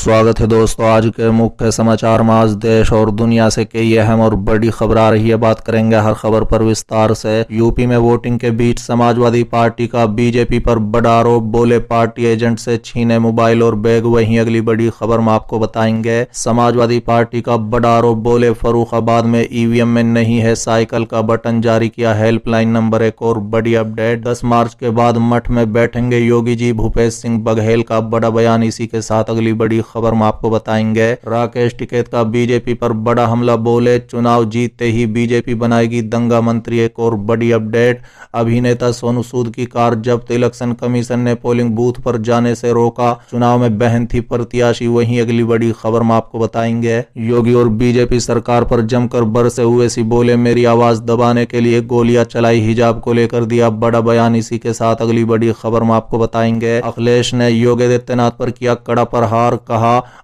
स्वागत है दोस्तों। आज के मुख्य समाचार में आज देश और दुनिया से कई अहम और बड़ी खबर आ रही है। बात करेंगे हर खबर पर विस्तार से। यूपी में वोटिंग के बीच समाजवादी पार्टी का बीजेपी पर बड़ा आरोप, बोले पार्टी एजेंट से छीने मोबाइल और बैग। वहीं अगली बड़ी खबर में आपको बताएंगे समाजवादी पार्टी का बड़ा आरोप, बोले फर्रुखाबाद में ईवीएम में नहीं है साइकिल का बटन, जारी किया हेल्पलाइन नंबर। एक और बड़ी अपडेट, 10 मार्च के बाद मठ में बैठेंगे योगी जी, भूपेश सिंह बघेल का बड़ा बयान। इसी के साथ अगली बड़ी खबर में आपको बताएंगे राकेश टिकैत का बीजेपी पर बड़ा हमला, बोले चुनाव जीतते ही बीजेपी बनाएगी दंगा मंत्री। एक और बड़ी अपडेट, अभिनेता सोनू सूद की कार जब्त, इलेक्शन कमीशन ने पोलिंग बूथ पर जाने से रोका, चुनाव में बहन थी प्रत्याशी। वहीं अगली बड़ी खबर में आपको बताएंगे योगी और बीजेपी सरकार पर जमकर बरसे हुए सी, बोले मेरी आवाज दबाने के लिए गोलियां चलाई, हिजाब को लेकर दिया बड़ा बयान। इसी के साथ अगली बड़ी खबर में आपको बताएंगे अखिलेश ने योगी आदित्यनाथ पर किया कड़ा प्रहार, कहा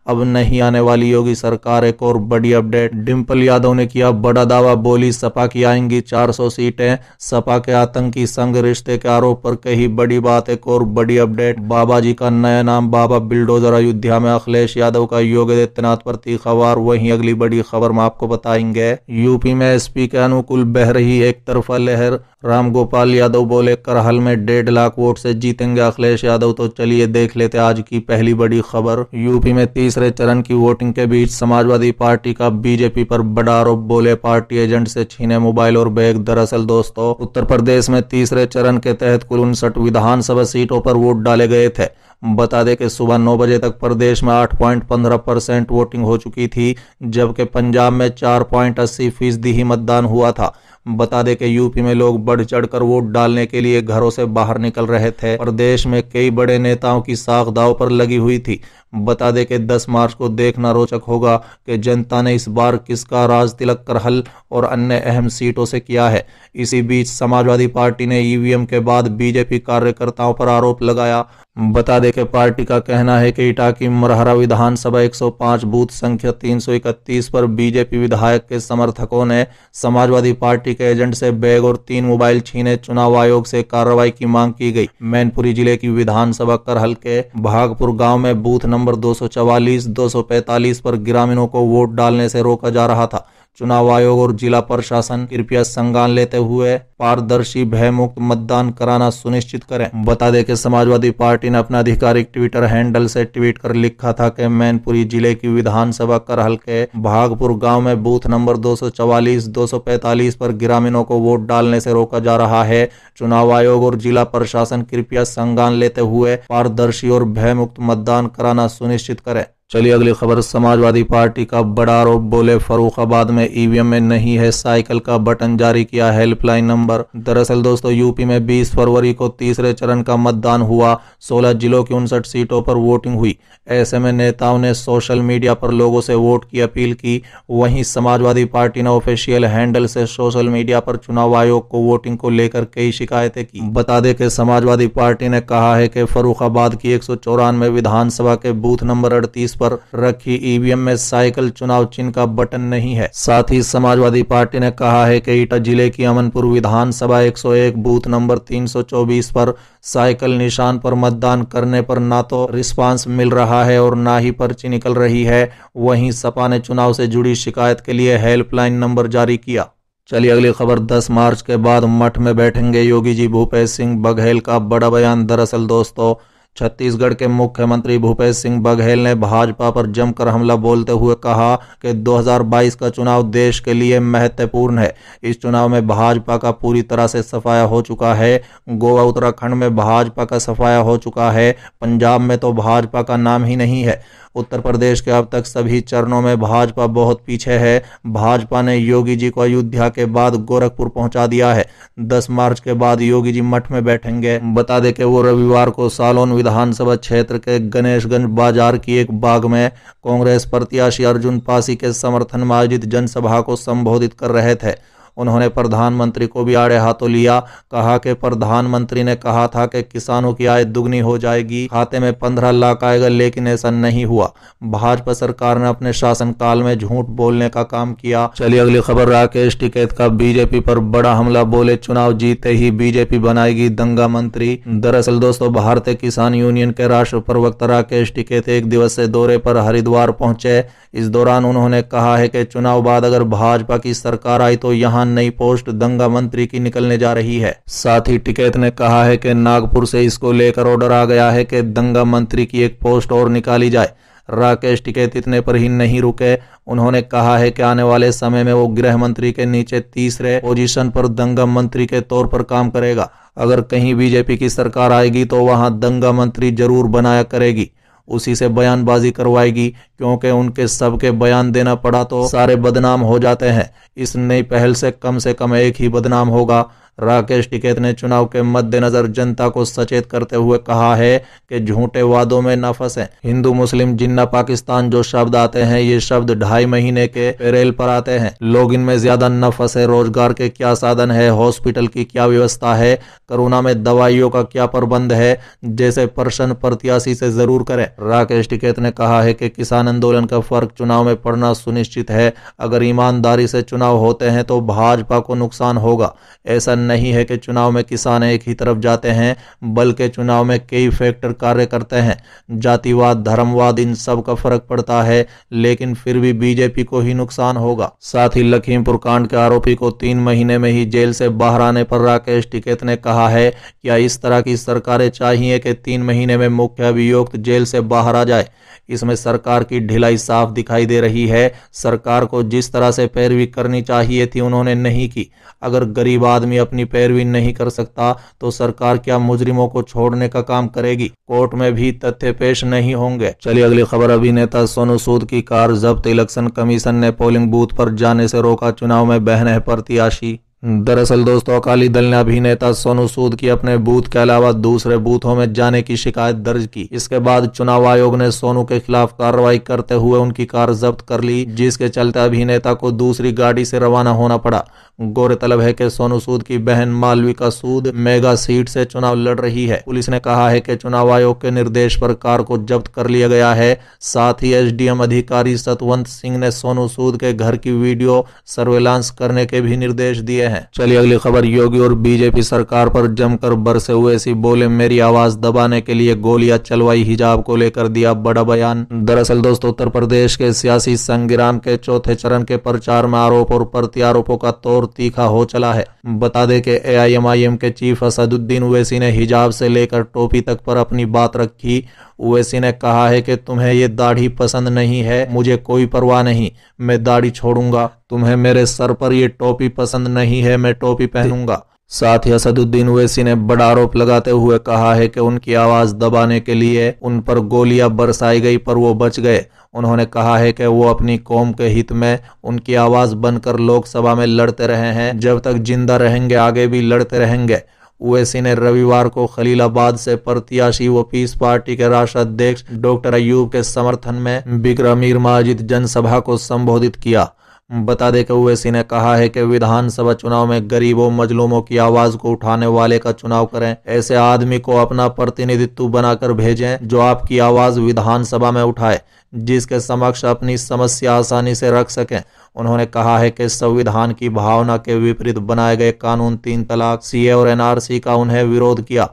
अब नहीं आने वाली योगी सरकार। एक और बड़ी अपडेट, डिंपल यादव ने किया बड़ा दावा, बोली सपा की आएंगी 400 सीटें, सपा के आतंकी संग रिश्ते के आरोप पर कही बड़ी बात। एक और बड़ी अपडेट, बाबा जी का नया नाम बाबा बिल्डोजर, अयोध्या में अखिलेश यादव का योगी आदित्यनाथ पर तीखा वार। वहीं अगली बड़ी खबर में आपको बताएंगे यूपी में एसपी के अनुकूल बह रही एक तरफा लहर, रामगोपाल यादव बोले करहल में 1.5 लाख वोट से जीतेंगे अखिलेश यादव। तो चलिए देख लेते आज की पहली बड़ी खबर। यूपी में तीसरे चरण की वोटिंग के बीच समाजवादी पार्टी का बीजेपी पर बड़ा आरोप, बोले पार्टी एजेंट से छीने मोबाइल और बैग। दरअसल दोस्तों, उत्तर प्रदेश में तीसरे चरण के तहत कुल 59 विधानसभा सीटों पर वोट डाले गए थे। बता दें कि सुबह 9 बजे तक प्रदेश में 8.15% वोटिंग हो चुकी थी, जबकि पंजाब में 4.80% ही मतदान हुआ था। बता दें कि यूपी में लोग बढ़ चढ़कर वोट डालने के लिए घरों से बाहर निकल रहे थे। प्रदेश में कई बड़े नेताओं की साख दांव पर लगी हुई थी। बता दें कि 10 मार्च को देखना रोचक होगा कि जनता ने इस बार किसका राज तिलक करहल और अन्य अहम सीटों से किया है। इसी बीच समाजवादी पार्टी ने ईवीएम के बाद बीजेपी कार्यकर्ताओं पर आरोप लगाया। बता दें कि पार्टी का कहना है कि इटाकी मरहरा विधानसभा 105 बूथ संख्या 331 पर बीजेपी विधायक के समर्थकों ने समाजवादी पार्टी के एजेंट से बैग और 3 मोबाइल छीने, चुनाव आयोग से कार्रवाई की मांग की गई। मैनपुरी जिले की विधानसभा करहल के भागपुर गांव में बूथ नंबर 244, 245 पर ग्रामीणों को वोट डालने से रोका जा रहा था। चुनाव आयोग और जिला प्रशासन कृपया संज्ञान लेते हुए पारदर्शी भयमुक्त मतदान कराना सुनिश्चित करें। बता दें कि समाजवादी पार्टी ने अपना आधिकारिक ट्विटर हैंडल से ट्वीट कर लिखा था कि मैनपुरी जिले की विधानसभा करहल के भागपुर गांव में बूथ नंबर 244, 245 पर ग्रामीणों को वोट डालने से रोका जा रहा है। चुनाव आयोग और जिला प्रशासन कृपया संज्ञान लेते हुए पारदर्शी और भयमुक्त मतदान कराना सुनिश्चित करें। चलिए अगली खबर, समाजवादी पार्टी का बड़ा आरोप, बोले फर्रुखाबाद में ईवीएम में नहीं है साइकिल का बटन, जारी किया हेल्पलाइन नंबर। दरअसल दोस्तों, यूपी में 20 फरवरी को तीसरे चरण का मतदान हुआ। 16 जिलों की 59 सीटों पर वोटिंग हुई। ऐसे में नेताओं ने सोशल मीडिया पर लोगों से वोट की अपील की। वहीं समाजवादी पार्टी ने ऑफिशियल हैंडल से सोशल मीडिया पर चुनाव आयोग को वोटिंग को लेकर कई शिकायतें की। बता दें कि समाजवादी पार्टी ने कहा है कि फर्रुखाबाद की 194 विधानसभा के बूथ नंबर 38 पर रखी ईवीएम में साइकिल चुनाव चिन्ह का बटन नहीं है। साथ ही समाजवादी पार्टी ने कहा है कि एटा जिले की अमनपुर विधानसभा 101 बूथ नंबर 324 पर साइकिल निशान पर मतदान करने पर ना तो रिस्पांस मिल रहा है और ना ही पर्ची निकल रही है। वहीं सपा ने चुनाव से जुड़ी शिकायत के लिए हेल्पलाइन नंबर जारी किया। चलिए अगली खबर, 10 मार्च के बाद मठ में बैठेंगे योगी जी, भूपेश सिंह बघेल का बड़ा बयान। दरअसल दोस्तों, छत्तीसगढ़ के मुख्यमंत्री भूपेश सिंह बघेल ने भाजपा पर जमकर हमला बोलते हुए कहा कि 2022 का चुनाव देश के लिए महत्वपूर्ण है। इस चुनाव में भाजपा का पूरी तरह से सफाया हो चुका है। गोवा उत्तराखंड में भाजपा का सफाया हो चुका है। पंजाब में तो भाजपा का नाम ही नहीं है। उत्तर प्रदेश के अब तक सभी चरणों में भाजपा बहुत पीछे है। भाजपा ने योगी जी को अयोध्या के बाद गोरखपुर पहुंचा दिया है। 10 मार्च के बाद योगी जी मठ में बैठेंगे। बता दें कि वो रविवार को सालोन विधानसभा क्षेत्र के गणेशगंज बाजार की एक बाग में कांग्रेस प्रत्याशी अर्जुन पासी के समर्थन में आयोजित जनसभा को संबोधित कर रहे थे। उन्होंने प्रधानमंत्री को भी आड़े हाथों लिया। कहा कि प्रधानमंत्री ने कहा था कि किसानों की आय दुगनी हो जाएगी, खाते में 15 लाख आएगा, लेकिन ऐसा नहीं हुआ। भाजपा सरकार ने अपने शासनकाल में झूठ बोलने का काम किया। चलिए अगली खबर, राकेश टिकैत का बीजेपी पर बड़ा हमला, बोले चुनाव जीते ही बीजेपी बनाएगी दंगा मंत्री। दरअसल दोस्तों, भारतीय किसान यूनियन के राष्ट्रीय प्रवक्ता राकेश टिकैत एक दिवसीय दौरे पर हरिद्वार पहुंचे। इस दौरान उन्होंने कहा है कि चुनाव बाद अगर भाजपा की सरकार आई तो यहां नई पोस्ट दंगा मंत्री की निकलने जा रही है। साथ ही टिकैत ने कहा है कि नागपुर से इसको लेकर ऑर्डर आ गया है कि दंगा मंत्री की एक पोस्ट और निकाली जाए। राकेश टिकैत इतने पर ही नहीं रुके, उन्होंने कहा है कि आने वाले समय में वो गृह मंत्री के नीचे तीसरे पोजीशन पर दंगा मंत्री के तौर पर काम करेगा। अगर कहीं बीजेपी की सरकार आएगी तो वहां दंगा मंत्री जरूर बनाया करेगी, उसी से बयानबाजी करवाएगी, क्योंकि उनके सबके बयान देना पड़ा तो सारे बदनाम हो जाते हैं। इस नई पहल से कम एक ही बदनाम होगा। राकेश टिकैत ने चुनाव के मद्देनजर जनता को सचेत करते हुए कहा है कि झूठे वादों में न फंसें। हिंदू मुस्लिम जिन्ना पाकिस्तान जो शब्द आते हैं, ये शब्द 2.5 महीने के पेरेल पर आते हैं। लोग इनमें ज्यादा न फंसे। रोजगार के क्या साधन है, हॉस्पिटल की क्या व्यवस्था है, कोरोना में दवाइयों का क्या प्रबंध है, जैसे प्रश्न प्रत्याशी से जरूर करें। राकेश टिकैत ने कहा है कि किसान आंदोलन का फर्क चुनाव में पड़ना सुनिश्चित है। अगर ईमानदारी से चुनाव होते हैं तो भाजपा को नुकसान होगा। ऐसा नहीं है कि चुनाव में किसान एक ही तरफ जाते हैं, बल्कि चुनाव में कई फैक्टर कार्य करते हैं। जातिवाद, धर्मवाद, इन सब का फर्क पड़ता है, लेकिन फिर भी बीजेपी को ही नुकसान होगा। साथ ही लखीमपुर कांड के आरोपी को 3 महीने में ही जेल से बाहर आने पर राकेश टिकैत ने कहा है, क्या इस तरह की सरकारें चाहिए कि 3 महीने में मुख्य अभियुक्त जेल से बाहर आ जाए? इसमें सरकार की ढिलाई साफ दिखाई दे रही है। सरकार को जिस तरह से पैरवी करनी चाहिए थी उन्होंने नहीं की। अगर गरीब आदमी अपनी पैरवी नहीं कर सकता तो सरकार क्या मुजरिमों को छोड़ने का काम करेगी? कोर्ट में भी तथ्य पेश नहीं होंगे। चलिए अगली खबर, अभिनेता सोनू सूद की कार जब्त, इलेक्शन कमीशन ने पोलिंग बूथ पर जाने से रोका, चुनाव में बहन है प्रत्याशी। दरअसल दोस्तों, अकाली दल ने अभिनेता सोनू सूद की अपने बूथ के अलावा दूसरे बूथों में जाने की शिकायत दर्ज की। इसके बाद चुनाव आयोग ने सोनू के खिलाफ कार्रवाई करते हुए उनकी कार जब्त कर ली, जिसके चलते अभिनेता को दूसरी गाड़ी से रवाना होना पड़ा। गौरतलब है कि सोनू सूद की बहन मालविका सूद मेगा सीट से चुनाव लड़ रही है। पुलिस ने कहा है कि चुनाव आयोग के निर्देश पर कार को जब्त कर लिया गया है। साथ ही एसडीएम अधिकारी सतवंत सिंह ने सोनू सूद के घर की वीडियो सर्वेलांस करने के भी निर्देश दिए हैं। चलिए अगली खबर, योगी और बीजेपी सरकार पर जमकर बरसे हुए सी, बोले मेरी आवाज दबाने के लिए गोलियां चलवाई, हिजाब को लेकर दिया बड़ा बयान। दरअसल दोस्तों, उत्तर प्रदेश के सियासी संग्राम के चौथे चरण के प्रचार में आरोप और प्रत्यारोपों का तौर तीखा हो चला है। बता दें कि एआईएमआईएम के चीफ असदुद्दीन ओवैसी ने हिजाब से लेकर टोपी तक पर अपनी बात रखी। ओवैसी ने कहा है कि तुम्हें ये दाढ़ी पसंद नहीं है, मुझे कोई परवाह नहीं, मैं दाढ़ी छोड़ूंगा। तुम्हें मेरे सर पर ये टोपी पसंद नहीं है, मैं टोपी पहनूंगा। साथ ही असदुद्दीन ओवैसी ने बड़ा आरोप लगाते हुए कहा है कि उनकी आवाज दबाने के लिए उन पर गोलियां बरसाई गई, पर वो बच गए। उन्होंने कहा है कि वो अपनी कौम के हित में उनकी आवाज बनकर लोकसभा में लड़ते रहे हैं, जब तक जिंदा रहेंगे आगे भी लड़ते रहेंगे। ओवैसी ने रविवार को खलीलाबाद से प्रत्याशी व पीस पार्टी के राष्ट्रीय अध्यक्ष डॉक्टर अयूब के समर्थन में बिक्र मीर माजिद जनसभा को संबोधित किया। बता दें कि ओवैसी ने कहा है कि विधानसभा चुनाव में गरीबों मजलूमों की आवाज को उठाने वाले का चुनाव करें। ऐसे आदमी को अपना प्रतिनिधित्व बनाकर भेजें जो आपकी आवाज विधानसभा में उठाए, जिसके समक्ष अपनी समस्या आसानी से रख सकें। उन्होंने कहा है कि संविधान की भावना के विपरीत बनाए गए कानून 3 तलाक, सीए और एनआरसी का उन्हें विरोध किया।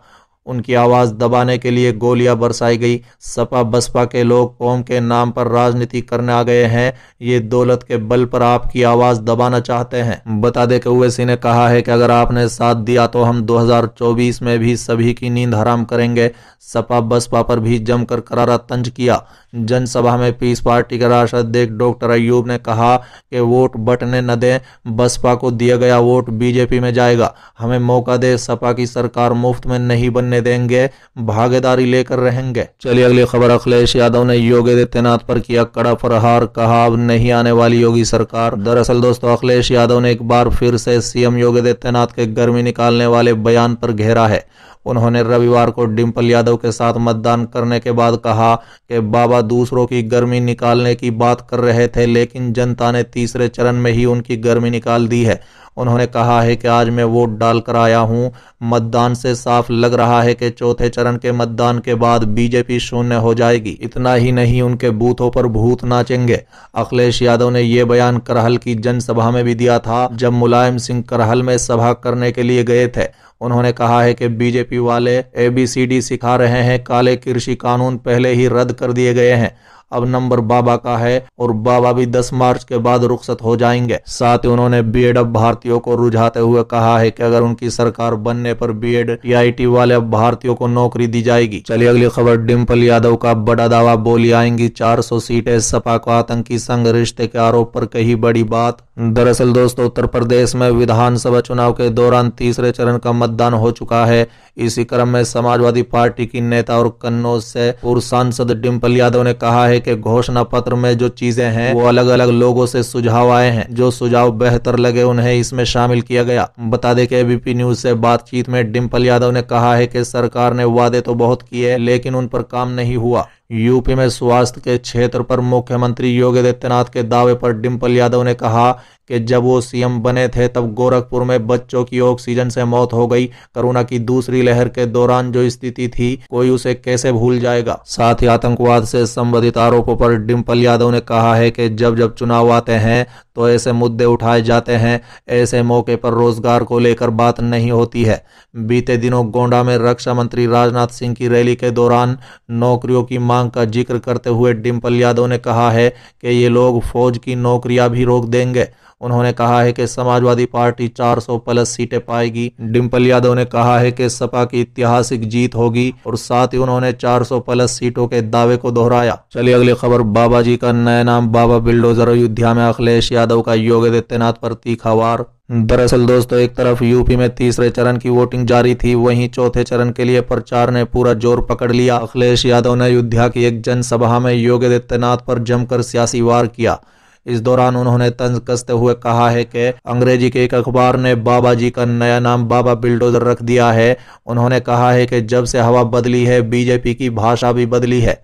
उनकी आवाज दबाने के लिए गोलियां बरसाई गई। सपा बसपा के लोग कौम के नाम पर राजनीति करने आ गए हैं, ये दौलत के बल पर आपकी आवाज दबाना चाहते हैं। बता दें कि ओवैसी ने कहा है कि अगर आपने साथ दिया तो हम 2024 में भी सभी की नींद हराम करेंगे। सपा बसपा पर भी जमकर करारा तंज किया। जनसभा में पीस पार्टी के राष्ट्रीय अध्यक्ष डॉक्टर अयूब ने कहा कि वोट बंटने न दें, बसपा को दिया गया वोट बीजेपी में जाएगा। हमें मौका दे, सपा की सरकार मुफ्त में नहीं बनने देंगे, भागीदारी लेकर रहेंगे। चलिए अगली खबर, अखिलेश यादव ने योगी आदित्यनाथ पर किया कड़ा प्रहार, कहा अब नहीं आने वाली योगी सरकार। दरअसल दोस्तों, अखिलेश यादव ने एक बार फिर से सीएम योगी आदित्यनाथ के गर्मी निकालने वाले बयान पर घेरा है। उन्होंने रविवार को डिंपल यादव के साथ मतदान करने के बाद कहा कि बाबा दूसरों की गर्मी निकालने की बात कर रहे थे, लेकिन जनता ने तीसरे चरण में ही उनकी गर्मी निकाल दी है। उन्होंने कहा है कि आज मैं वोट डालकर आया हूं। मतदान से साफ लग रहा है कि चौथे चरण के मतदान के बाद बीजेपी शून्य हो जाएगी। इतना ही नहीं, उनके बूथों पर भूत नाचेंगे। अखिलेश यादव ने यह बयान करहल की जनसभा में भी दिया था, जब मुलायम सिंह करहल में सभा करने के लिए गए थे। उन्होंने कहा है कि बीजेपी वाले ABCD सिखा रहे हैं। काले कृषि कानून पहले ही रद्द कर दिए गए हैं, अब नंबर बाबा का है और बाबा भी 10 मार्च के बाद रुखसत हो जाएंगे। साथ ही उन्होंने बीएड अभ्यर्थियों को रुझाते हुए कहा है कि अगर उनकी सरकार बनने पर बीएड TIT वाले अभ्यर्थियों को नौकरी दी जाएगी। चलिए अगली खबर। डिंपल यादव का बड़ा दावा, बोली आएंगी 400 सीटें। सपा को आतंकी संग रिश्ते के आरोप पर कही बड़ी बात। दरअसल दोस्तों, उत्तर प्रदेश में विधानसभा चुनाव के दौरान तीसरे चरण का मतदान हो चुका है। इसी क्रम में समाजवादी पार्टी की नेता और कन्नौज से पूर्व सांसद डिंपल यादव ने कहा है कि घोषणा पत्र में जो चीजें हैं वो अलग अलग लोगों से सुझाव आए हैं। जो सुझाव बेहतर लगे उन्हें इसमें शामिल किया गया। बता दें कि ABP न्यूज से बातचीत में डिंपल यादव ने कहा है कि सरकार ने वादे तो बहुत किए, लेकिन उन पर काम नहीं हुआ। यूपी में स्वास्थ्य के क्षेत्र पर मुख्यमंत्री योगी आदित्यनाथ के दावे पर डिंपल यादव ने कहा कि जब वो CM बने थे तब गोरखपुर में बच्चों की ऑक्सीजन से मौत हो गई। कोरोना की दूसरी लहर के दौरान जो स्थिति थी, कोई उसे कैसे भूल जाएगा। साथ ही आतंकवाद से संबंधित आरोपों पर डिंपल यादव ने कहा है कि जब जब चुनाव आते हैं तो ऐसे मुद्दे उठाए जाते हैं। ऐसे मौके पर रोजगार को लेकर बात नहीं होती है। बीते दिनों गोंडा में रक्षा मंत्री राजनाथ सिंह की रैली के दौरान नौकरियों की मांग का जिक्र करते हुए डिंपल यादव ने कहा है कि ये लोग फौज की नौकरियां भी रोक देंगे। उन्होंने कहा है कि समाजवादी पार्टी 400 प्लस सीटें पाएगी। डिंपल यादव ने कहा है कि सपा की ऐतिहासिक जीत होगी और साथ ही उन्होंने 400 प्लस सीटों के दावे को दोहराया। चलिए अगली खबर। बाबा जी का नया नाम बाबा बिल्डोजर। अयोध्या में अखिलेश यादव का योगी आदित्यनाथ पर तीखा वार। दरअसल दोस्तों, एक तरफ यूपी में तीसरे चरण की वोटिंग जारी थी, वहीं चौथे चरण के लिए प्रचार ने पूरा जोर पकड़ लिया। अखिलेश यादव ने अयोध्या की एक जनसभा में योगी आदित्यनाथ पर जमकर सियासी वार किया। इस दौरान उन्होंने तंज कसते हुए कहा है कि अंग्रेजी के एक अखबार ने बाबा जी का नया नाम बाबा बिल्डोजर रख दिया है। उन्होंने कहा है कि जब से हवा बदली है, बीजेपी की भाषा भी बदली है।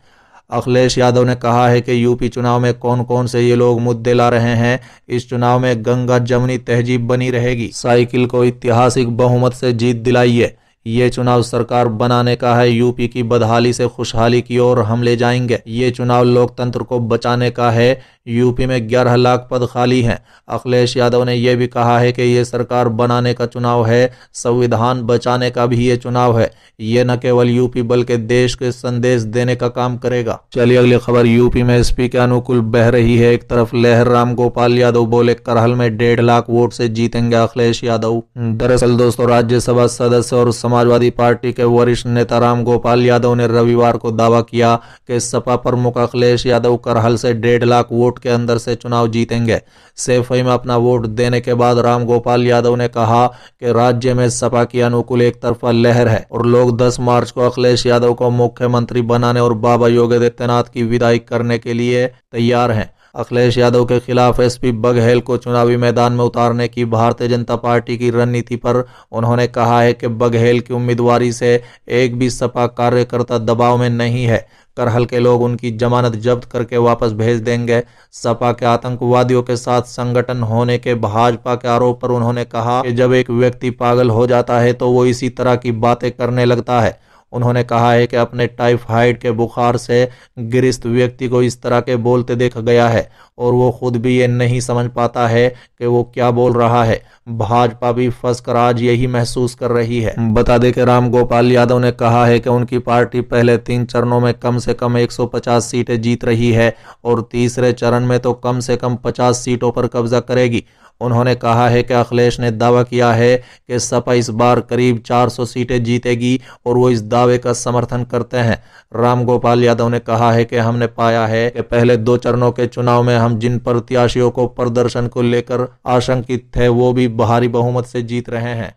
अखिलेश यादव ने कहा है कि यूपी चुनाव में कौन कौन से ये लोग मुद्दे ला रहे हैं। इस चुनाव में गंगा जमनी तहजीब बनी रहेगी। साइकिल को ऐतिहासिक बहुमत से जीत दिलाइए। ये चुनाव सरकार बनाने का है। यूपी की बदहाली से खुशहाली की ओर हम ले जाएंगे। ये चुनाव लोकतंत्र को बचाने का है। यूपी में 11 लाख पद खाली हैं। अखिलेश यादव ने यह भी कहा है कि ये सरकार बनाने का चुनाव है, संविधान बचाने का भी ये चुनाव है। ये न केवल यूपी बल्कि देश के संदेश देने का काम करेगा। चलिए अगली खबर। यूपी में SP के अनुकूल बह रही है। एक तरफ लहर राम गोपाल यादव बोले करहल में 1.5 लाख वोट से जीतेंगे अखिलेश यादव। दरअसल दोस्तों, राज्यसभा सदस्य और समाजवादी पार्टी के वरिष्ठ नेता राम गोपाल यादव ने रविवार को दावा किया कि सपा प्रमुख अखिलेश यादव करहल से 1.5 लाख वोट के अंदर से चुनाव जीतेंगे। सेफई में अपना वोट देने के बाद राम गोपाल यादव ने कहा कि राज्य में सपा की अनुकूल एक तरफा लहर है और लोग 10 मार्च को अखिलेश यादव को मुख्यमंत्री बनाने और बाबा योगी आदित्यनाथ की विदाई करने के लिए तैयार हैं। अखिलेश यादव के खिलाफ SP बघेल को चुनावी मैदान में उतारने की भारतीय जनता पार्टी की रणनीति पर उन्होंने कहा है कि बघेल की उम्मीदवारी से एक भी सपा कार्यकर्ता दबाव में नहीं है। करहल के लोग उनकी जमानत जब्त करके वापस भेज देंगे। सपा के आतंकवादियों के साथ संगठन होने के भाजपा के आरोप पर उन्होंने कहा कि जब एक व्यक्ति पागल हो जाता है तो वो इसी तरह की बातें करने लगता है। उन्होंने कहा है कि अपने टाइफाइड के बुखार से ग्रस्त व्यक्ति को इस तरह के बोलते देखा गया है और वो खुद भी ये नहीं समझ पाता है कि वो क्या बोल रहा है। भाजपा भी फंसकर आज यही महसूस कर रही है। बता दें कि राम गोपाल यादव ने कहा है कि उनकी पार्टी पहले 3 चरणों में कम से कम 150 सीटें जीत रही है और तीसरे चरण में तो कम से कम 50 सीटों पर कब्जा करेगी। उन्होंने कहा है कि अखिलेश ने दावा किया है कि सपा इस बार करीब 400 सीटें जीतेगी और वो इस दावे का समर्थन करते हैं। राम गोपाल यादव ने कहा है कि हमने पाया है कि पहले 2 चरणों के चुनाव में हम जिन प्रत्याशियों को प्रदर्शन को लेकर आशंकित थे वो भी भारी बहुमत से जीत रहे हैं।